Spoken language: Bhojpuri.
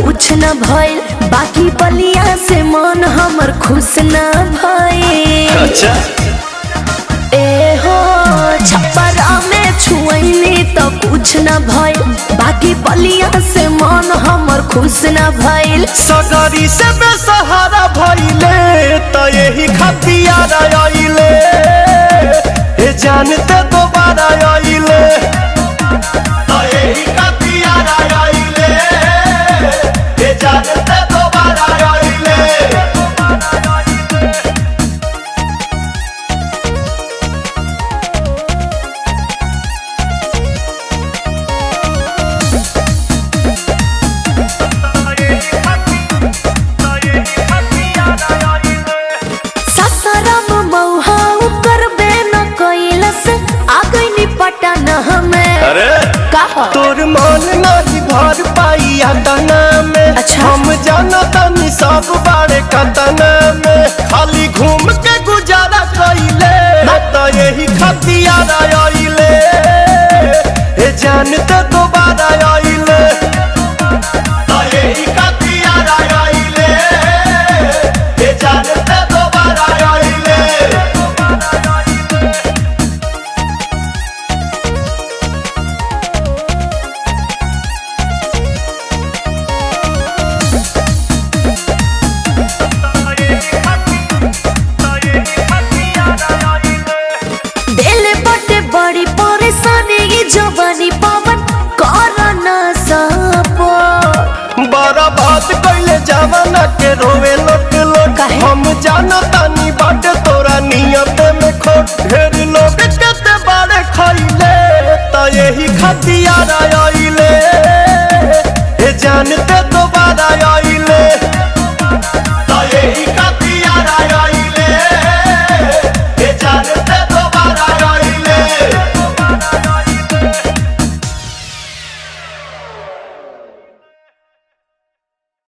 कुछ न भइल, बाकी बलिया से मन हमर खुश न भइल। अच्छा ए हो छपरा में छुअनी तो कुछ न भइल, बाकी बलिया से मन हमर खुश न भइल। सगरी से बेसहारा भइले तो यही खतियार आइले, ए जानते दोबारा आइले तो यही खतियार आइले, ए जानते दोबारा आइले। अरे तोर मन नहीं घर पाई तना में। अच्छा। हम जाना तनी सब